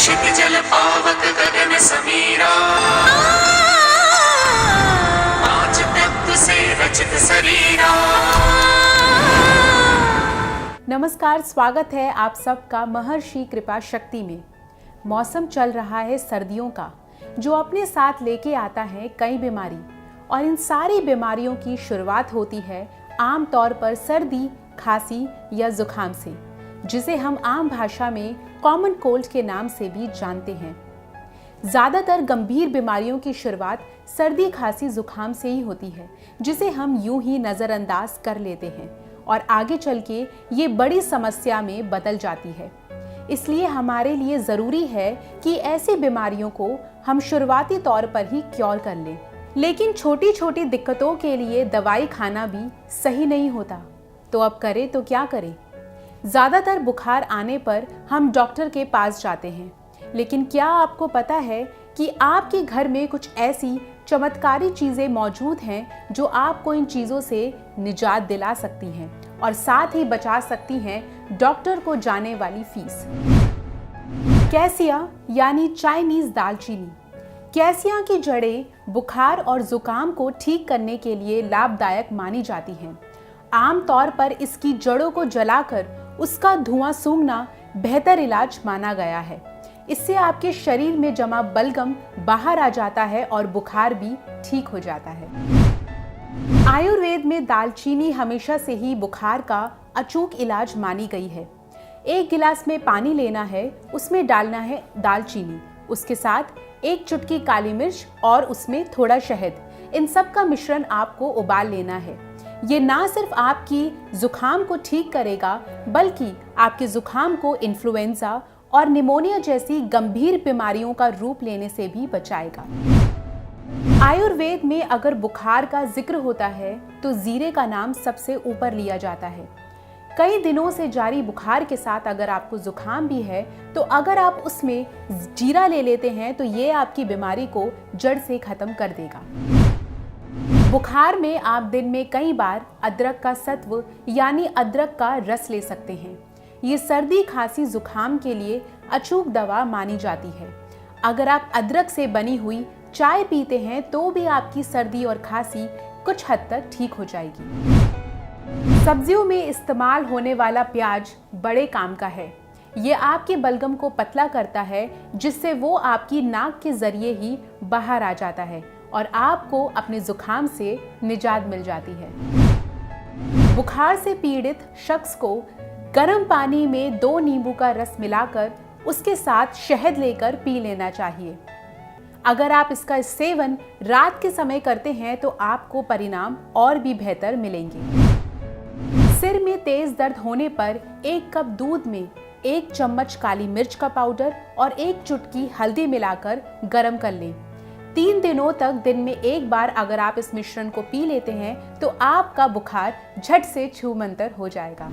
क्षितिजल पावक गगन समीरा, पांच तत्व से रचित शरीरा। नमस्कार, स्वागत है आप सबका महर्षि कृपा शक्ति में। मौसम चल रहा है सर्दियों का, जो अपने साथ लेके आता है कई बीमारी, और इन सारी बीमारियों की शुरुआत होती है आमतौर पर सर्दी, खांसी या जुकाम से, जिसे हम आम भाषा में कॉमन कोल्ड के नाम से भी जानते हैं। ज़्यादातर गंभीर बीमारियों की शुरुआत सर्दी, खांसी, जुकाम से ही होती है, जिसे हम यूं ही नज़रअंदाज कर लेते हैं और आगे चल के ये बड़ी समस्या में बदल जाती है। इसलिए हमारे लिए ज़रूरी है कि ऐसी बीमारियों को हम शुरुआती तौर पर ही क्योर कर लें। लेकिन छोटी छोटी दिक्कतों के लिए दवाई खाना भी सही नहीं होता, तो अब करें तो क्या करें? ज़्यादातर बुखार आने पर हम डॉक्टर के पास जाते हैं, लेकिन क्या आपको पता है कि आपके घर में कुछ ऐसी चमत्कारी चीज़ें मौजूद हैं जो आपको इन चीज़ों से निजात दिला सकती हैं और साथ ही बचा सकती हैं डॉक्टर को जाने वाली फीस। कैसिया यानी चाइनीज़ दालचीनी। कैसिया की जड़ें बुखार और जुकाम को ठीक करने के लिए लाभदायक मानी जाती हैं। आमतौर पर इसकी जड़ों को जलाकर उसका धुआं सूंघना बेहतर इलाज माना गया है। इससे आपके शरीर में जमा बलगम बाहर आ जाता है और बुखार भी ठीक हो जाता है। आयुर्वेद में दालचीनी हमेशा से ही बुखार का अचूक इलाज मानी गई है। एक गिलास में पानी लेना है, उसमें डालना है दालचीनी, उसके साथ एक चुटकी काली मिर्च और उसमें थोड़ा शहद। इन सब का मिश्रण आपको उबाल लेना है। ये ना सिर्फ आपकी जुकाम को ठीक करेगा, बल्कि आपके जुकाम को इन्फ्लुएंजा और निमोनिया जैसी गंभीर बीमारियों का रूप लेने से भी बचाएगा। आयुर्वेद में अगर बुखार का जिक्र होता है तो जीरे का नाम सबसे ऊपर लिया जाता है। कई दिनों से जारी बुखार के साथ अगर आपको जुकाम भी है, तो अगर आप उसमें जीरा ले लेते हैं तो ये आपकी बीमारी को जड़ से खत्म कर देगा। बुखार में आप दिन में कई बार अदरक का सत्व यानी अदरक का रस ले सकते हैं। ये सर्दी, खांसी, जुकाम के लिए अचूक दवा मानी जाती है। अगर आप अदरक से बनी हुई चाय पीते हैं तो भी आपकी सर्दी और खांसी कुछ हद तक ठीक हो जाएगी। सब्जियों में इस्तेमाल होने वाला प्याज बड़े काम का है। ये आपके बलगम को पतला करता है, जिससे वो आपकी नाक के जरिए ही बाहर आ जाता है और आपको अपने जुकाम से निजात मिल जाती है। बुखार से पीड़ित शख्स को गर्म पानी में 2 नींबू का रस मिलाकर उसके साथ शहद लेकर पी लेना चाहिए। अगर आप इसका सेवन रात के समय करते हैं तो आपको परिणाम और भी बेहतर मिलेंगे। सिर में तेज दर्द होने पर 1 कप दूध में 1 चम्मच काली मिर्च का पाउडर और 1 चुटकी हल्दी मिलाकर गर्म कर लें। 3 दिनों तक दिन में 1 बार अगर आप इस मिश्रण को पी लेते हैं तो आपका बुखार झट से छूमंतर हो जाएगा।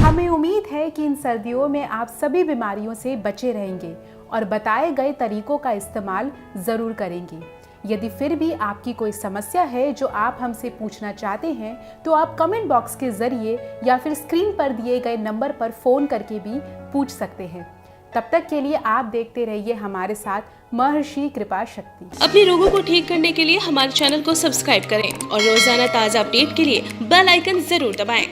हमें उम्मीद है कि इन सर्दियों में आप सभी बीमारियों से बचे रहेंगे और बताए गए तरीकों का इस्तेमाल ज़रूर करेंगे। यदि फिर भी आपकी कोई समस्या है जो आप हमसे पूछना चाहते हैं, तो आप कमेंट बॉक्स के जरिए या फिर स्क्रीन पर दिए गए नंबर पर फ़ोन करके भी पूछ सकते हैं। तब तक के लिए आप देखते रहिए हमारे साथ महर्षि कृपा शक्ति। अपने रोगों को ठीक करने के लिए हमारे चैनल को सब्सक्राइब करें और रोजाना ताज़ा अपडेट के लिए बेल आइकन जरूर दबाएं।